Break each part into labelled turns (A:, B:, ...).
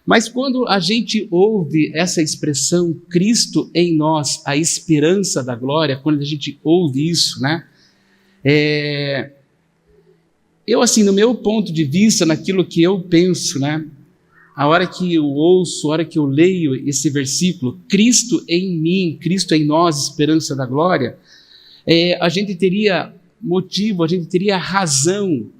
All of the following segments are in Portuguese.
A: Mas quando a gente ouve essa expressão, Cristo em nós, a esperança da glória, quando a gente ouve isso, né? Eu, assim, no meu ponto de vista, naquilo que eu penso, né? A hora que eu ouço, a hora que eu leio esse versículo, Cristo em mim, Cristo em nós, esperança da glória, a gente teria motivo, a gente teria razão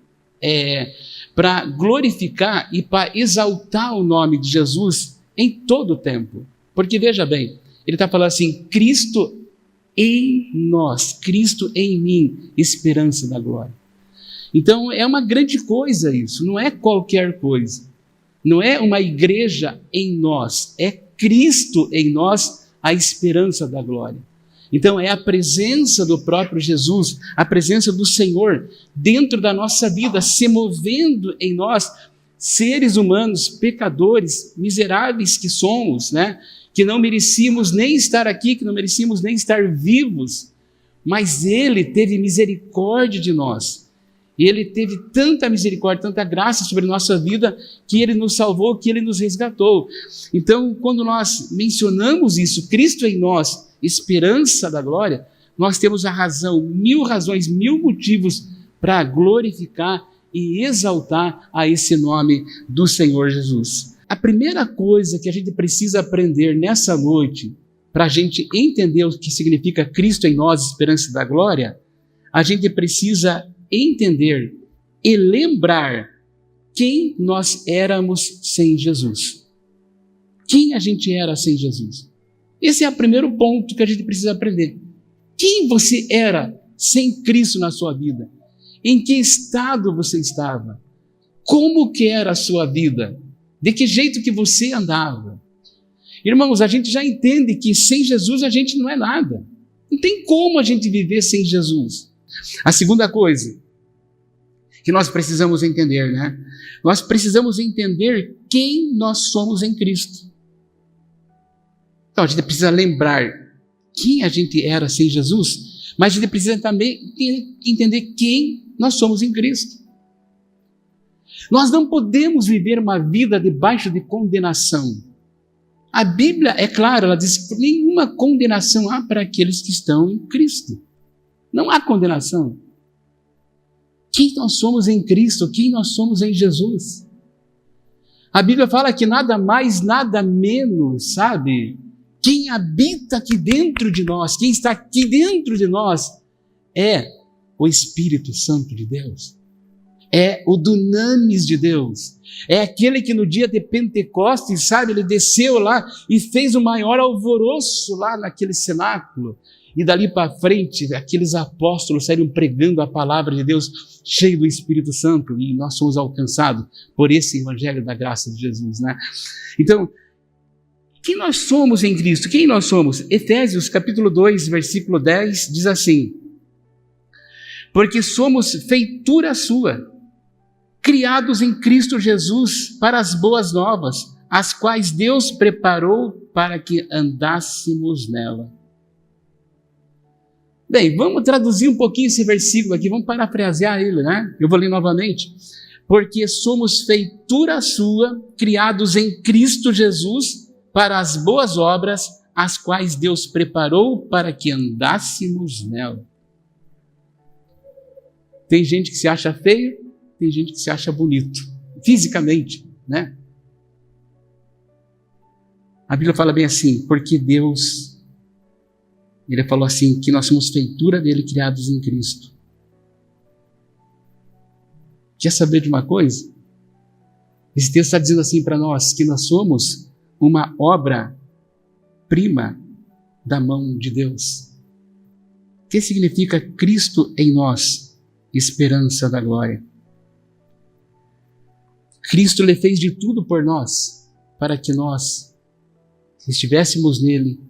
A: para glorificar e para exaltar o nome de Jesus em todo o tempo. Porque veja bem, ele está falando assim, Cristo em nós, Cristo em mim, esperança da glória. Então é uma grande coisa isso, não é qualquer coisa. Não é uma igreja em nós, é Cristo em nós, a esperança da glória. Então é a presença do próprio Jesus, a presença do Senhor dentro da nossa vida, se movendo em nós, seres humanos, pecadores, miseráveis que somos, né? Que não merecíamos nem estar aqui, que não merecíamos nem estar vivos, mas Ele teve misericórdia de nós. Ele teve tanta misericórdia, tanta graça sobre a nossa vida, que Ele nos salvou, que Ele nos resgatou. Então, quando nós mencionamos isso, Cristo em nós, esperança da glória, nós temos a razão, 1000 razões, 1000 motivos para glorificar e exaltar a esse nome do Senhor Jesus. A primeira coisa que a gente precisa aprender nessa noite, para a gente entender o que significa Cristo em nós, esperança da glória, a gente precisa entender e lembrar quem nós éramos sem Jesus. Quem a gente era sem Jesus. Esse é o primeiro ponto que a gente precisa aprender. Quem você era sem Cristo na sua vida? Em que estado você estava? Como que era a sua vida? De que jeito que você andava? Irmãos, a gente já entende que sem Jesus a gente não é nada. Não tem como a gente viver sem Jesus. A segunda coisa que nós precisamos entender, né? Nós precisamos entender quem nós somos em Cristo. Então, a gente precisa lembrar quem a gente era sem Jesus, mas a gente precisa também entender quem nós somos em Cristo. Nós não podemos viver uma vida debaixo de condenação. A Bíblia é clara, ela diz que nenhuma condenação há para aqueles que estão em Cristo. Não há condenação. Quem nós somos em Cristo, quem nós somos em Jesus. A Bíblia fala que nada mais, nada menos, sabe? Quem habita aqui dentro de nós, quem está aqui dentro de nós, é o Espírito Santo de Deus. É o dunamis de Deus. É aquele que no dia de Pentecostes, sabe, ele desceu lá e fez o maior alvoroço lá naquele cenáculo. E dali para frente, aqueles apóstolos saíram pregando a palavra de Deus, cheio do Espírito Santo, e nós somos alcançados por esse evangelho da graça de Jesus, né? Então, quem nós somos em Cristo? Quem nós somos? Efésios capítulo 2, versículo 10, diz assim: porque somos feitura sua, criados em Cristo Jesus para as boas novas, as quais Deus preparou para que andássemos nela. Bem, vamos traduzir um pouquinho esse versículo aqui, vamos parafrasear ele, né? Eu vou ler novamente. Porque somos feitura sua, criados em Cristo Jesus, para as boas obras, as quais Deus preparou para que andássemos nela. Tem gente que se acha feio, tem gente que se acha bonito, fisicamente, né? A Bíblia fala bem assim, porque Deus... Ele falou assim, que nós somos feitura dele, criados em Cristo. Quer saber de uma coisa? Esse texto está dizendo assim para nós, que nós somos uma obra-prima da mão de Deus. O que significa Cristo em nós? Esperança da glória. Cristo lhe fez de tudo por nós, para que nós estivéssemos nele,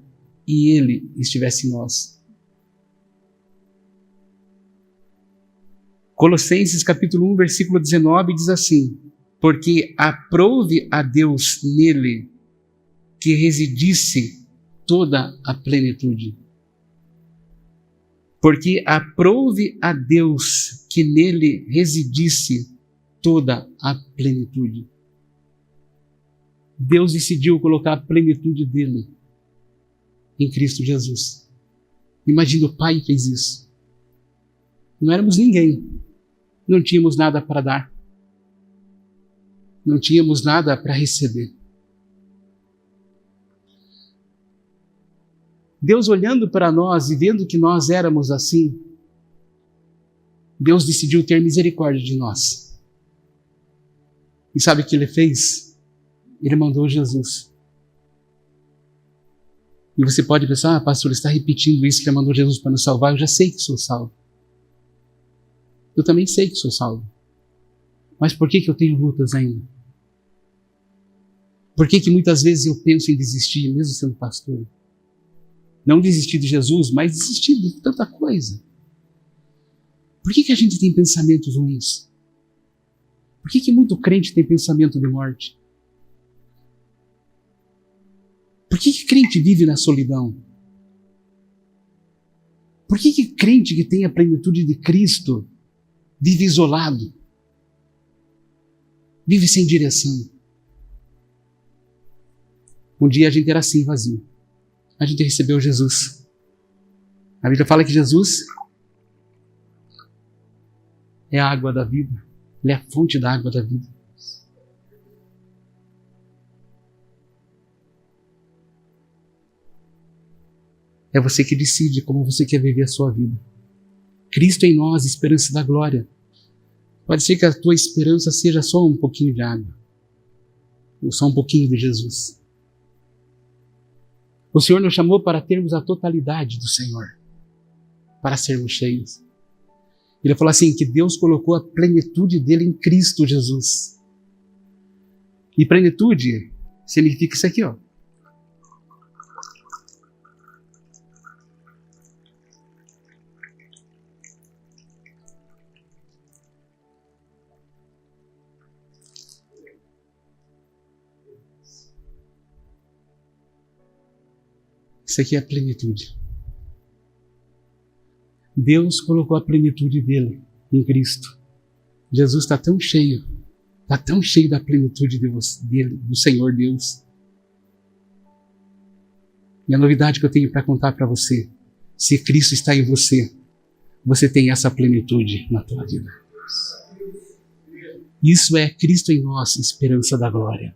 A: e Ele estivesse em nós. Colossenses capítulo 1, versículo 19 diz assim: porque aprouve a Deus nele que residisse toda a plenitude. Porque aprouve a Deus que nele residisse toda a plenitude. Deus decidiu colocar a plenitude dele em Cristo Jesus. Imagina, o Pai fez isso. Não éramos ninguém. Não tínhamos nada para dar. Não tínhamos nada para receber. Deus, olhando para nós e vendo que nós éramos assim, Deus decidiu ter misericórdia de nós. E sabe o que Ele fez? Ele mandou Jesus. E você pode pensar, pastor, ele está repetindo isso, que Ele mandou Jesus para nos salvar. Eu já sei que sou salvo. Eu também sei que sou salvo. Mas por que eu tenho lutas ainda? Por que muitas vezes eu penso em desistir, mesmo sendo pastor? Não desistir de Jesus, mas desistir de tanta coisa. Por que a gente tem pensamentos ruins? Por que muito crente tem pensamento de morte? Por que crente vive na solidão? Por que crente que tem a plenitude de Cristo vive isolado? Vive sem direção? Um dia a gente era assim, vazio. A gente recebeu Jesus. A Bíblia fala que Jesus é a água da vida. Ele é a fonte da água da vida. É você que decide como você quer viver a sua vida. Cristo em nós, esperança da glória. Pode ser que a tua esperança seja só um pouquinho de água. Ou só um pouquinho de Jesus. O Senhor nos chamou para termos a totalidade do Senhor. Para sermos cheios. Ele falou assim, que Deus colocou a plenitude dele em Cristo Jesus. E plenitude significa isso aqui, ó. Isso aqui é a plenitude. Deus colocou a plenitude dele em Cristo. Jesus está tão cheio da plenitude dele, do Senhor Deus. E a novidade que eu tenho para contar para você, se Cristo está em você, você tem essa plenitude na tua vida. Isso é Cristo em nós, esperança da glória.